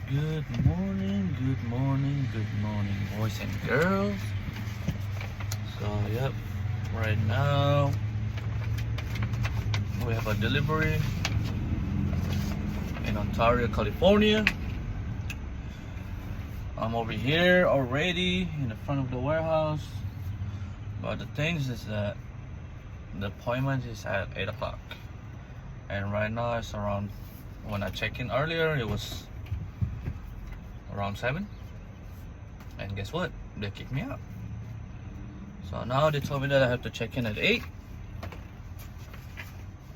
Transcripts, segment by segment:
Good morning, boys and girls. So, yep, right now we have a delivery in Ontario, California. I'm over here already in the front of the warehouse. But the thing is that the appointment is at 8 o'clock. And right now it's around, when I checked in earlier, it was around 7. And guess what? They kicked me out. So now they told me that I have to check in at 8.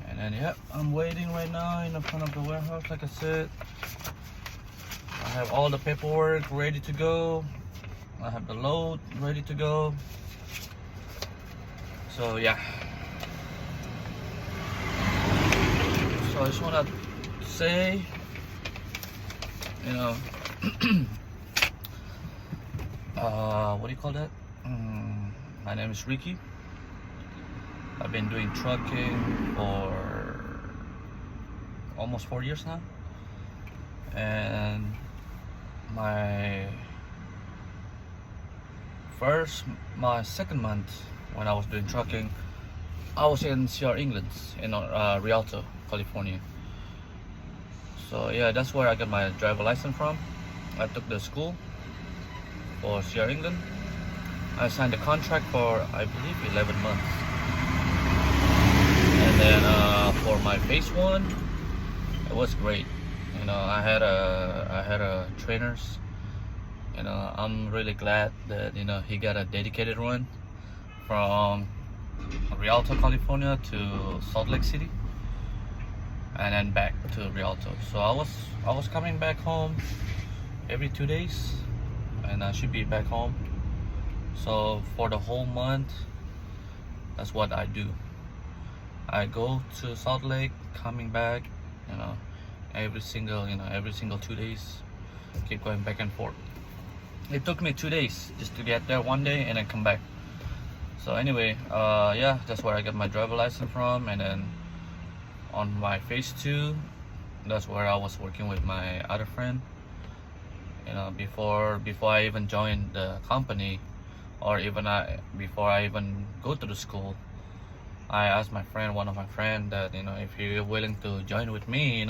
And then, yep, I'm waiting right now in the front of the warehouse, like I said. I have all the paperwork ready to go. I have the load ready to go. So, yeah. So I just want to say, what do you call that? My name is Ricky. I've been doing trucking for almost 4 years now. And my second month when I was doing trucking, I was in CR England in Rialto, California. So yeah, that's where I got my driver license from. I took the school for CR England. I signed a contract for, I believe, 11 months. And then for my phase 1, it was great. I had a trainers. I'm really glad that he got a dedicated run from Rialto, California to Salt Lake City, and then back to Rialto. So I was coming back home every 2 days, and I should be back home. So for the whole month, that's what I do. I go to Salt Lake, coming back, every single 2 days. Keep going back and forth. It took me 2 days just to get there one day and then come back. So anyway, yeah, that's where I got my driver license from. And then on my phase 2, that's where I was working with my other friend. Before I even joined the company, or before I even go to the school, I asked one of my friend, that if you're willing to join with me,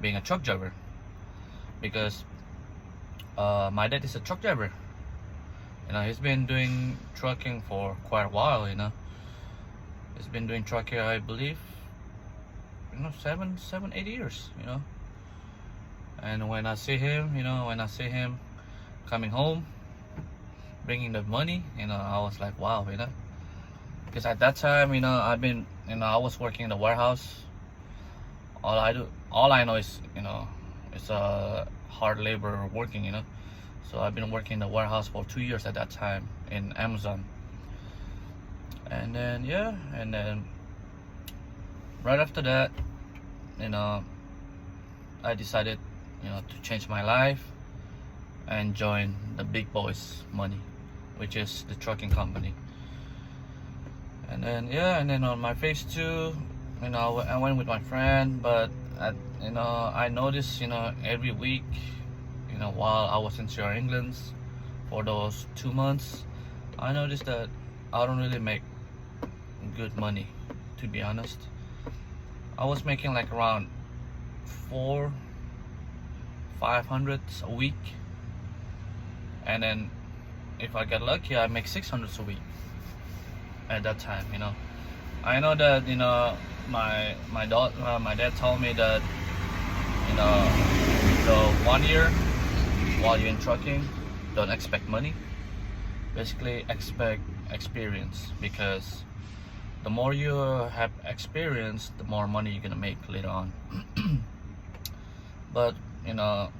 being a truck driver, because my dad is a truck driver. He's been doing trucking for quite a while. He's been doing trucking, I believe, 8 years. And when I see him coming home, bringing the money, I was like, wow, because at that time, I was working in the warehouse. All I know is, it's a hard labor working, So I've been working in the warehouse for 2 years at that time in Amazon. And then, yeah, right after that, I decided, to change my life and join the big boys money, which is the trucking company. And then on my phase 2, I went with my friend, but I noticed, every week, while I was in CR England for those 2 months, I noticed that I don't really make good money, to be honest. I was making like around 500 a week, and then if I get lucky, I make 600 a week at that time. I know that my dad told me that the 1 year while you're in trucking, don't expect money. Basically expect experience, because the more you have experience, the more money you're gonna make later on. But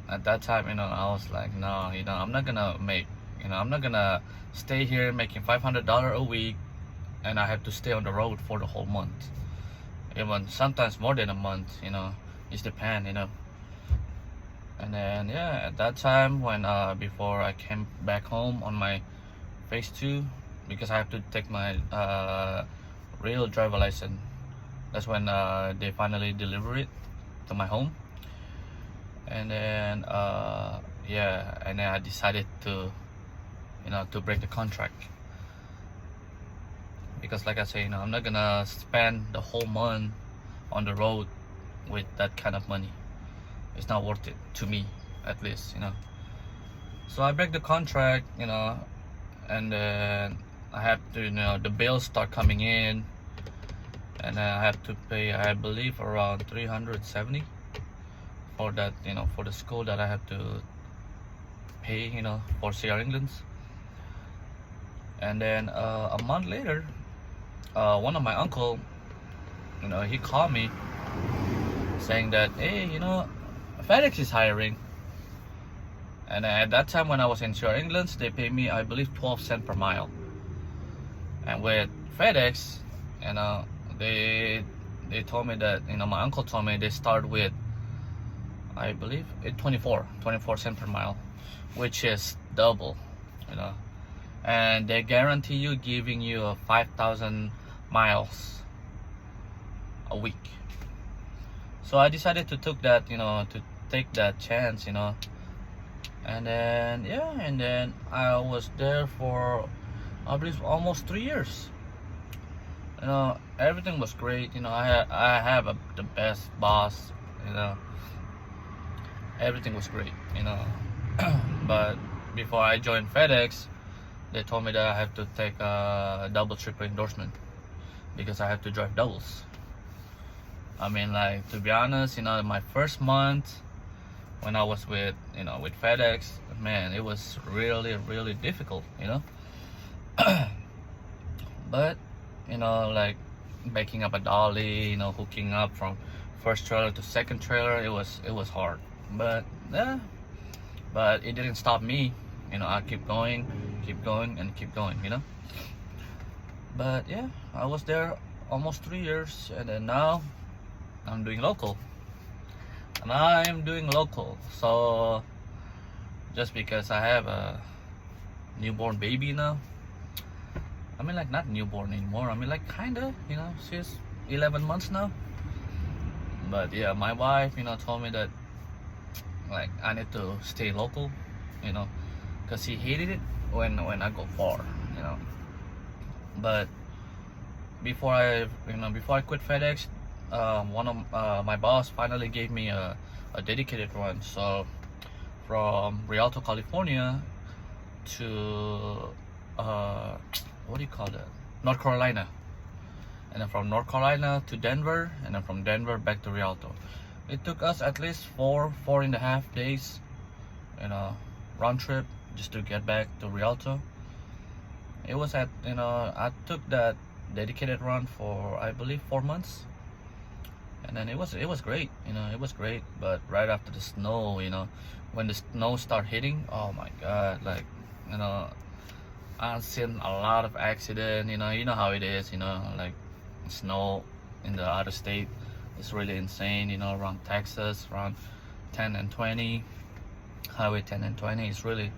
at that time, I was like, no, I'm not gonna stay here making $500 a week, and I have to stay on the road for the whole month, even sometimes more than a month. It depends. And then, yeah, at that time, when before I came back home on my phase 2, because I have to take my real driver license, that's when they finally delivered it to my home. And then yeah, and then I decided to, to break the contract, because like I say, I'm not gonna spend the whole month on the road with that kind of money. It's not worth it to me, at least. So I break the contract, and then I have to, the bills start coming in, and I have to pay, I believe, around 370 for that, for the school that I have to pay, for CR England's. And then a month later, one of my uncle, he called me saying that, hey, FedEx is hiring. And at that time when I was in CR England's, they paid me, I believe, 12 cents per mile. And with FedEx, they told me that, my uncle told me they start with, I believe, 24 cents per mile, which is double, and they guarantee you giving you 5,000 miles a week. So I decided to take that chance, and then I was there for, I believe, almost 3 years. Everything was great. I have the best boss. Everything was great. But before I joined FedEx, they told me that I have to take a double triple endorsement because I have to drive doubles. I mean, like, to be honest, my first month when I was with FedEx, man, it was really, really difficult, but like making up a dolly, hooking up from first trailer to second trailer, it was hard, but yeah, but it didn't stop me. I keep going and keep going. But yeah, I was there almost 3 years, and then now I'm doing local. And I'm doing local, so just because I have a newborn baby now, I mean, like, not newborn anymore, I mean, like, kinda, she's 11 months now. But yeah, my wife, told me that, like, I need to stay local, because she hated it when I go far, But before I quit FedEx, one of my boss finally gave me a dedicated run. So from Rialto, California to what do you call that? North Carolina. And then from North Carolina to Denver, and then from Denver back to Rialto. It took us at least 4.5 days, round trip just to get back to Rialto. It was I took that dedicated run for, I believe, 4 months. And then it was great, it was great. But right after the snow, when the snow start hitting, oh my god, like, I've seen a lot of accident. You know how it is, like, snow in the other state is really insane, around Texas, around 10 and 20, highway 10 and 20 is really,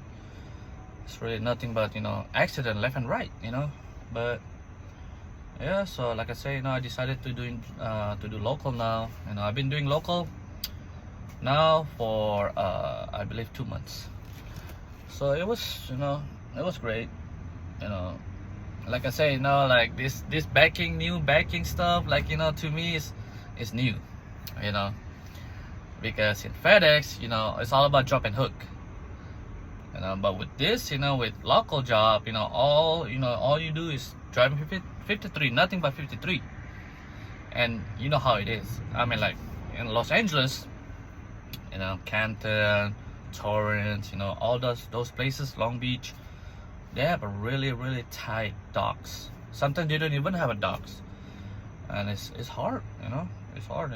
it's really nothing but, accident left and right, but yeah. So like I say, I decided to do local now. I've been doing local now for I believe 2 months. So it was, it was great. Like I say, like this new backing stuff, like, to me is new, because in FedEx, it's all about drop and hook. But with this, with local job, all you do is drive 53, nothing but 53. And you know how it is. I mean, like, in Los Angeles, Canton, Torrance, all those places, Long Beach, they have a really, really tight docks. Sometimes they don't even have a docks, and it's hard, it's hard.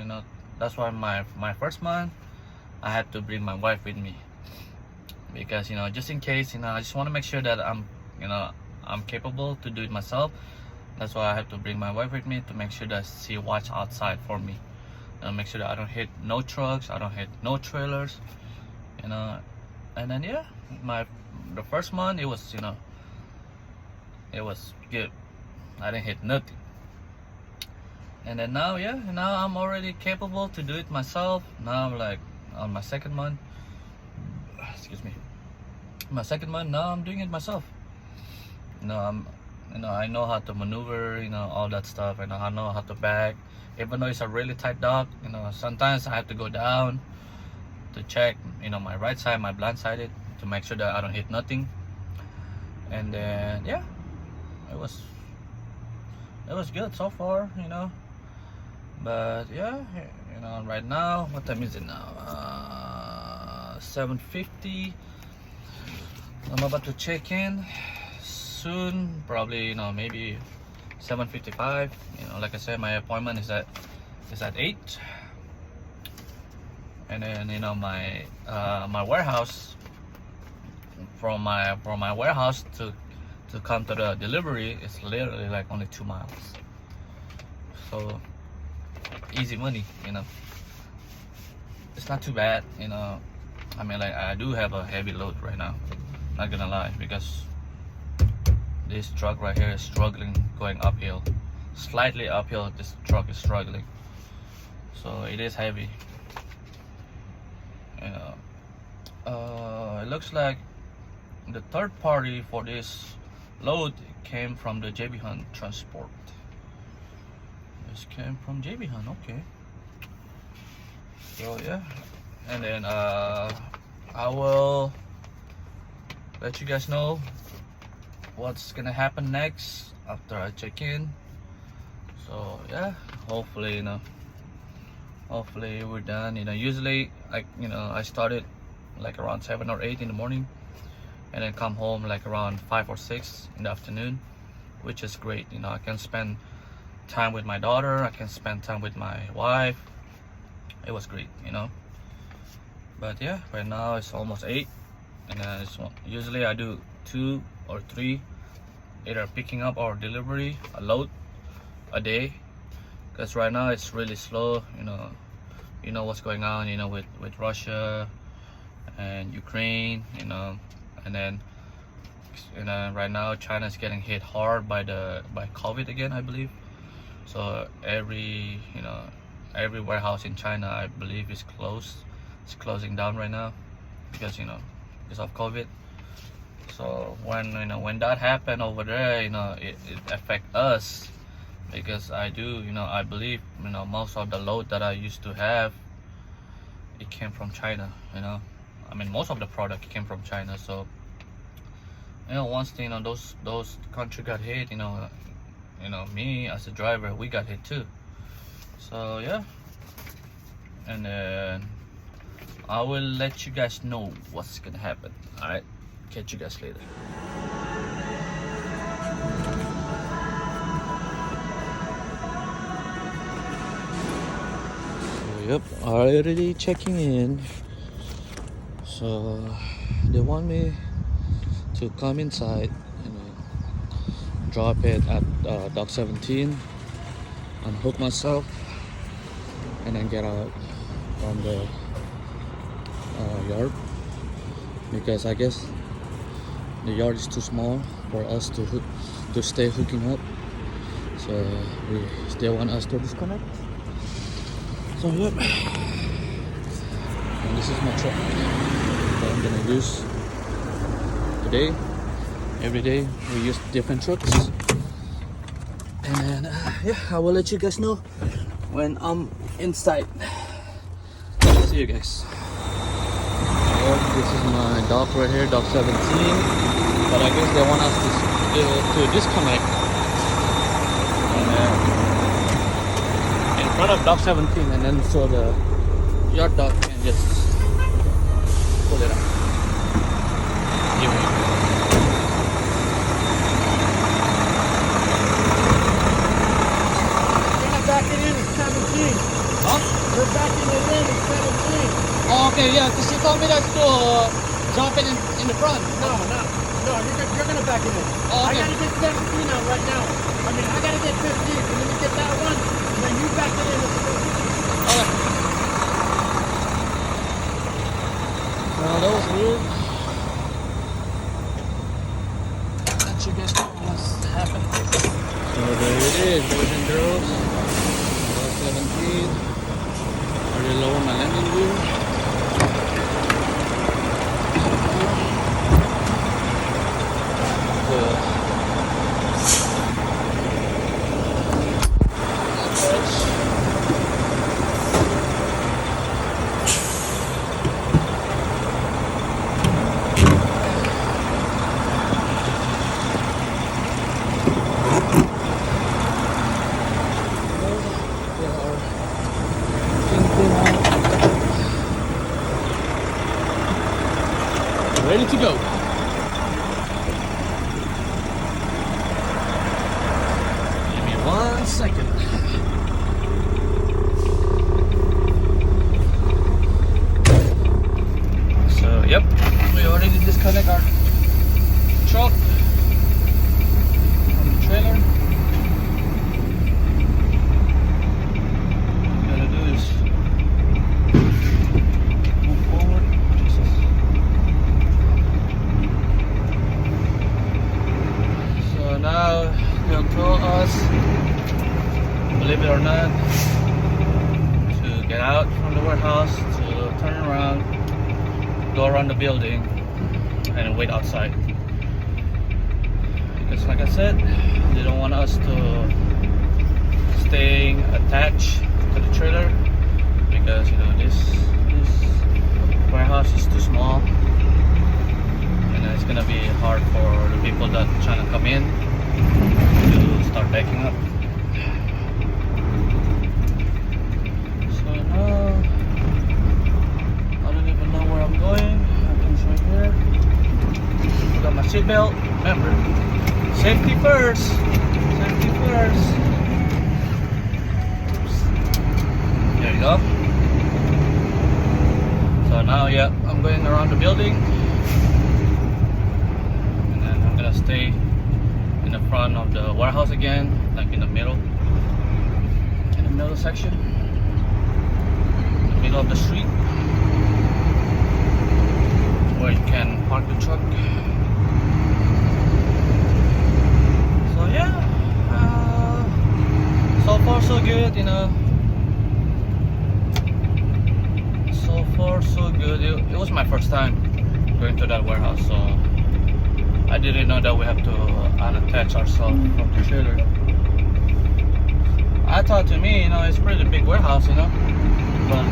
That's why my first month I had to bring my wife with me, because just in case, I just want to make sure that I'm capable to do it myself. That's why I have to bring my wife with me, to make sure that she watch outside for me, make sure that I don't hit no trucks, I don't hit no trailers, and then yeah, the first month it was, it was good. I didn't hit nothing. And then now, yeah, now I'm already capable to do it myself. Now I'm like on my second month. Excuse excuse me. My second month, now I'm doing it myself. I know how to maneuver, all that stuff. I know how to back. Even though it's a really tight dog, sometimes I have to go down to check, my right side, my blind sided, to make sure that I don't hit nothing. And then yeah, it was good so far, But yeah, right now, what time is it now? 7:50. I'm about to check in soon, probably maybe 7:55. Like I said, my appointment is at 8. And then my warehouse, from my warehouse to come to the delivery is literally like only 2 miles. So easy money, It's not too bad, I mean, like, I do have a heavy load right now, not gonna lie, because this truck right here is struggling going uphill, slightly uphill. This truck is struggling, so it is heavy. It looks like the third party for this load came from the JB Hunt Transport. This came from JB Hunt, okay. So yeah, and then I will let you guys know what's gonna happen next after I check in. So yeah, hopefully hopefully we're done. Usually I started like around 7 or 8 in the morning, and then come home like around 5 or 6 in the afternoon, which is great. I can spend time with my daughter, I can spend time with my wife. It was great, But yeah, right now it's almost 8, and usually I do 2 or 3, either picking up or delivery, a load a day, because right now it's really slow. What's going on, with Russia and Ukraine, and then right now China's getting hit hard by COVID again, I believe. So every warehouse in China, I believe, is closed. It's closing down right now because of COVID. So when that happened over there, it affect us, because I believe most of the load that I used to have, it came from China. I mean, most of the product came from China. So once those countries got hit, me as a driver, we got hit too. So yeah, and then I will let you guys know what's gonna happen. All right, catch you guys later. Yep, already checking in. So they want me to come inside and drop it at dock 17, unhook myself, and then get out from the yard, because I guess the yard is too small for us to stay hooking up. So they want us to disconnect. So yep, and this is my truck that I'm gonna use today. Every day we use different trucks, and then yeah, I will let you guys know when I'm inside. See you guys. This is my dock right here, dock 17, but I guess they want us to disconnect, and in front of dock 17, and then so the yard dock can just pull it up. Backing in at 17. Huh? We're backing it in at 17. Oh, okay, yeah, because she told me that to drop it in the front. No, you're gonna back it in. Oh, okay. I gotta get 17 out right now. I gotta get 15, and then we get that one, and then you back it in at 15. Okay. Well, that was weird. Let you guys know what's happened. So there it is, boys and girls. 17. Already lower my landing gear. ready to go. Give me 1 second. So, yep, we already disconnect our truck from the trailer. What we gotta do is move forward. Jesus. So now they'll tell us, believe it or not, to get out from the warehouse, to turn around, go around the building, and wait outside. Because like I said, they don't want us to stay attached to the trailer, because you know this warehouse is too small, and it's gonna be hard for the people that trying to come in to start backing up. So now I don't even know where I'm going. Everything's right here. Got my seatbelt. Remember, safety first. Safety first. Oops. There you go. So now, yeah, I'm going around the building, and then I'm gonna stay in the front of the warehouse again, like in the middle section, in the middle of the street, where you can park the truck. So yeah, so far so good, you know. So far so good. It was my first time going to that warehouse, so I didn't know that we have to unattach ourselves from the trailer. I thought, to me, you know, it's a pretty big warehouse, you know, but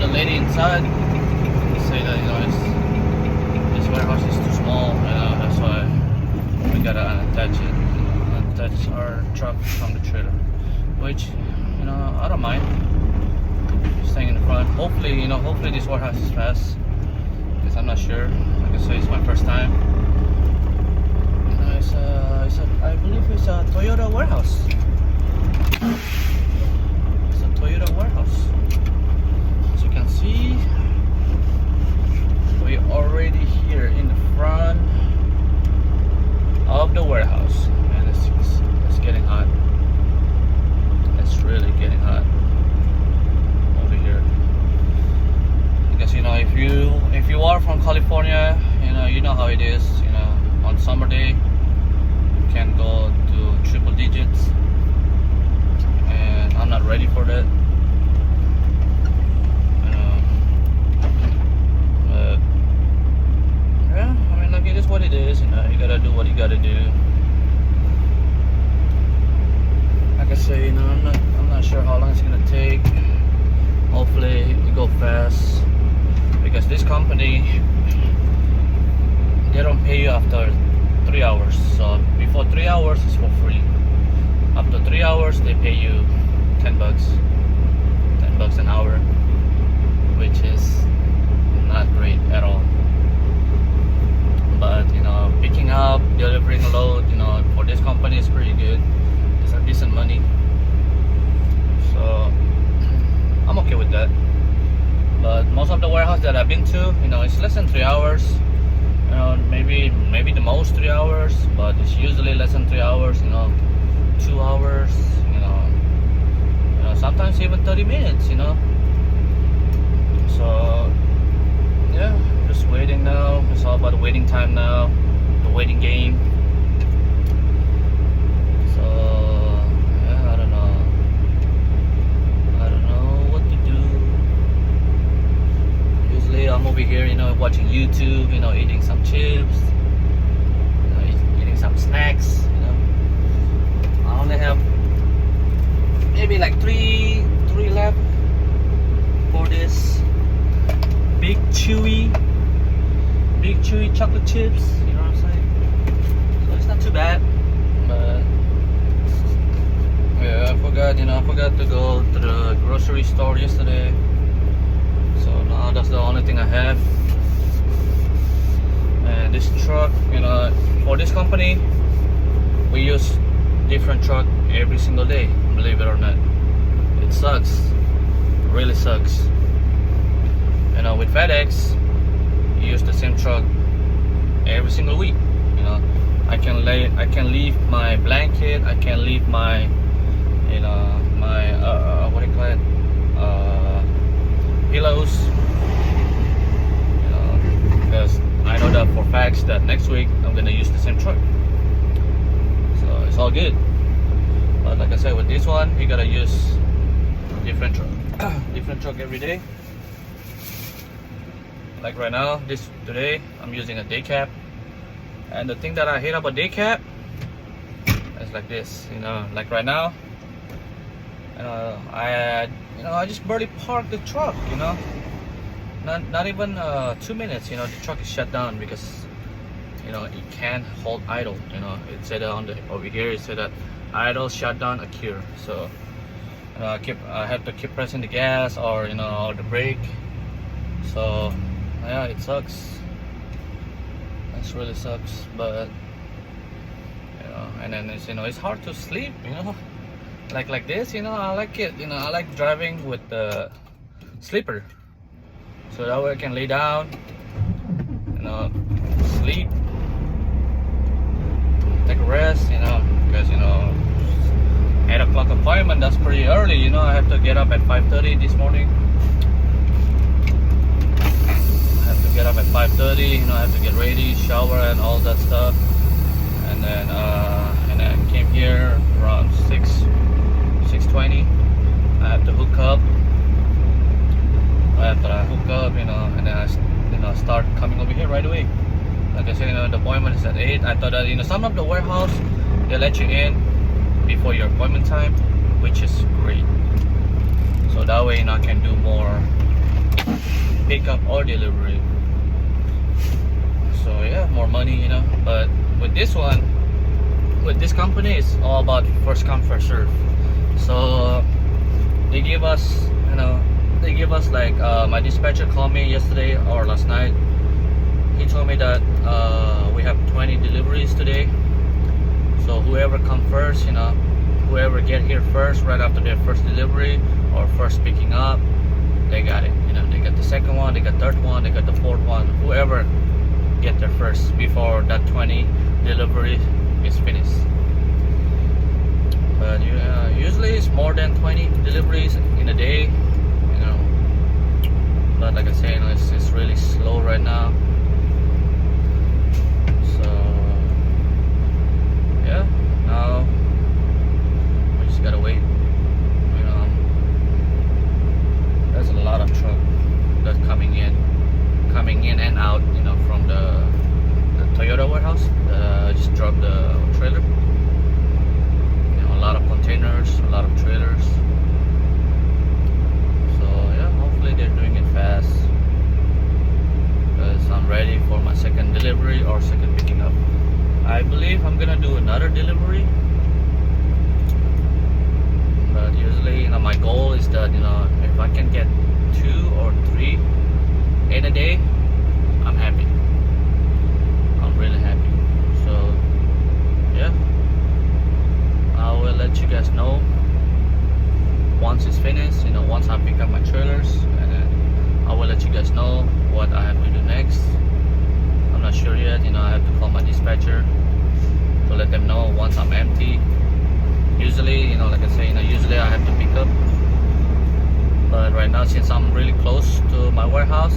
the lady inside said that, you know, this warehouse is too small, you know, that's why we gotta unattach our truck from the trailer, which, you know, I don't mind staying in the front. Hopefully, you know, hopefully this warehouse is fast, because I'm not sure. Like I say, it's my first time. You know, I believe it's a Toyota warehouse. It's a Toyota warehouse. As you can see, we're already here in the front of the warehouse, and it's getting hot. It's really getting hot over here. Because, you know, if you are from California, you know how it is. You know, on summer day, you can go to triple digits, and I'm not ready for that. But yeah, I mean, like, it is what it is. You know, you gotta do what you gotta do. Like I say, you know, I'm not sure how long it's gonna take. Hopefully it go fast, because this company, they don't pay you after 3 hours. So before 3 hours it's for free. After 3 hours they pay you $10 an hour, which is not great at all. But, you know, picking up, delivering a load, you know, for this company is pretty good. It's a decent money, so I'm okay with that. But most of the warehouse that I've been to, you know, it's less than 3 hours. You know, maybe the most 3 hours, but it's usually less than 3 hours. You know, 2 hours. You know, sometimes even 30 minutes. You know. So yeah, just waiting now. It's all about the waiting time now, the waiting game. So yeah, I don't know what to do. Usually I'm over here, you know, watching YouTube, you know, eating some chips, you know, eating some snacks, you know. I only have maybe like three left for this big chewy chocolate chips, you know what I'm saying? So it's not too bad, but yeah, I forgot to go to the grocery store yesterday. So now that's the only thing I have. this truck, for this company, we use different truck every single day, believe it or not. It sucks, really sucks. With FedEx, you use the same truck every single week. I can leave my blanket, I can leave my my what do you call it, pillows, because I know that for facts that next week I'm gonna use the same truck, so it's all good. But like I said, with this one, you gotta use different truck different truck every day. Like right now, today I'm using a day cab, and the thing that I hate about day cab is like this. Like right now, I just barely parked the truck. Not even 2 minutes. The truck is shut down because it can't hold idle. It said over here. It said that idle, shutdown, occur. So I have to keep pressing the gas or or the brake. So yeah, it sucks. It really sucks. But and then it's hard to sleep. Like this. I like it. I like driving with the sleeper. So that way I can lay down, sleep, take a rest, because 8 o'clock appointment, that's pretty early. I have to get up at 5:30 this morning. I have to get up at 5:30. I have to get ready, shower, and all that stuff, and then I came here around 6:20. I have to hook up. After I hook up, and then I start coming over here right away. Like I said, the appointment is at 8. I thought that some of the warehouse, they let you in before your appointment time, which is great. So that way, I can do more pickup or delivery. So yeah, more money, But with this one, with this company, it's all about first come, first serve. So they give us, like my dispatcher called me yesterday or last night. He told me that we have 20 deliveries today. So whoever come first, whoever get here first right after their first delivery or first picking up, they got it. They got the second one, they got third one, they got the fourth one. Whoever get there first before that 20 delivery is finished. But usually it's more than 20 deliveries in a day. But like I say, it's really slow right now. So yeah, now we just gotta wait. There's a lot of truck that's coming in and out. From the Toyota warehouse. I just dropped the trailer. A lot of containers, a lot of trailers. Hopefully they're doing it fast, because I'm ready for my second delivery or second picking up. I believe I'm gonna do another delivery, but usually my goal is that if I can get 2 or 3 in a day, I'm happy. I'm really happy. So yeah, I will let you guys know once it's finished, once I pick up my trailers, and then I will let you guys know what I have to do next. I'm not sure yet. I have to call my dispatcher to let them know once I'm empty. Usually, like I say, usually I have to pick up. But right now, since I'm really close to my warehouse,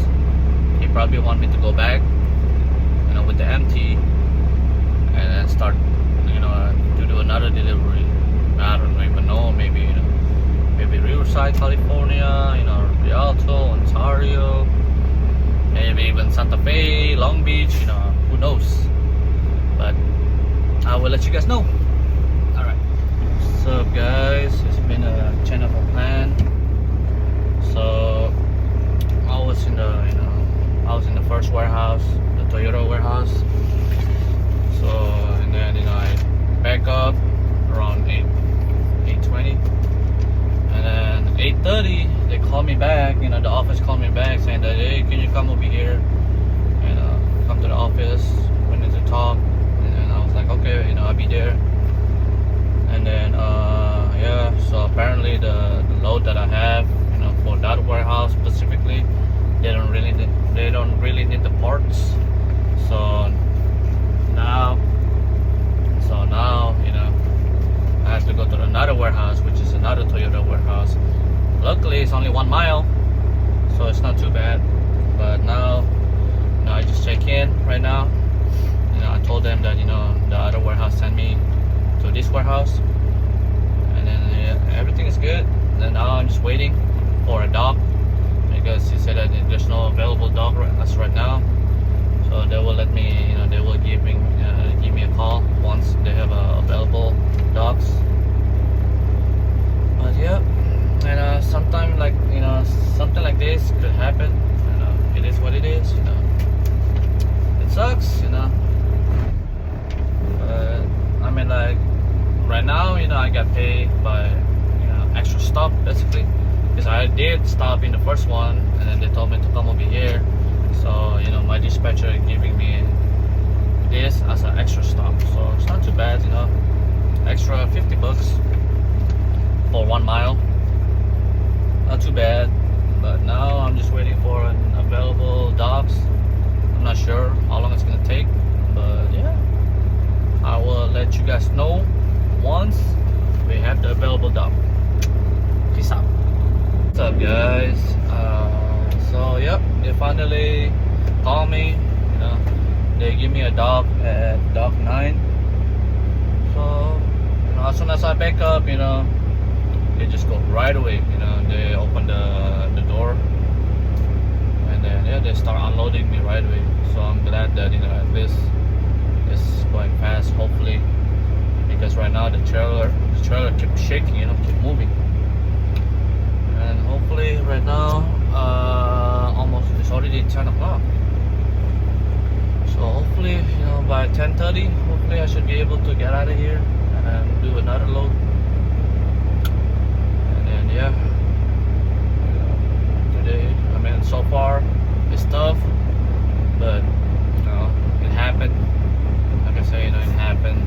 he probably want me to go back, with the empty, and then start, to do another delivery. I don't even know. Maybe Riverside, California, Rialto, Ontario, maybe even Santa Fe, Long Beach, who knows. But I will let you guys know. Alright. So guys, it's been a change of plan. So I was in the first warehouse, the Toyota warehouse. So and then I back up around 8:20. And then 8:30, they called me back. The office called me back saying that, hey, can you come over here and come to the office? it's not too bad. But now, I just check in right now. I told them that the other warehouse sent me to this warehouse, and then everything is good. And now I'm just waiting for a dock because he said that there's no available dock as right now. So they will let me, they will give me a call once they have available docks. But yeah, and sometimes something like this could happen. It is what it is. It sucks. But I mean, like right now, I got paid by extra stop basically, because I did stop in the first one, and then they told me to come over here. So my dispatcher giving me this as an extra stop, so it's not too bad. Extra $50 for 1 mile, not too bad. But now I'm just waiting for an available docks. I'm not sure how long it's gonna take, but yeah, I will let you guys know once we have the available dock. Peace out. What's up, guys? So yep, they finally called me. They give me a dock at dock 9. So as soon as I back up, they just go right away. They open the door, and then yeah, they start unloading me right away. So I'm glad that at least it's going fast, hopefully, because right now the trailer kept shaking, keep moving. And hopefully right now almost it's already 10 o'clock. So hopefully by 10:30, hopefully I should be able to get out of here and do another load. And then yeah, today, so far it's tough, but it happened. Like I say, it happened.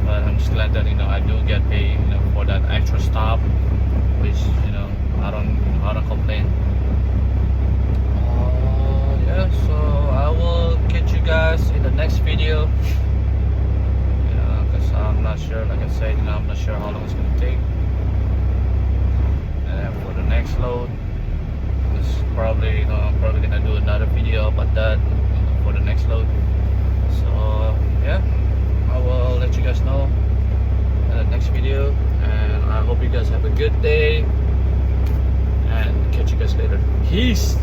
But I'm just glad that I do get paid for that extra stop, which I don't complain. Yeah, so I will catch you guys in the next video. Because I'm not sure, like I said, I'm not sure how long it's gonna take. And then for the next load, it's probably I'm probably gonna do another video about that for the next load. So yeah, I will let you guys know in the next video, and I hope you guys have a good day, and catch you guys later. Peace.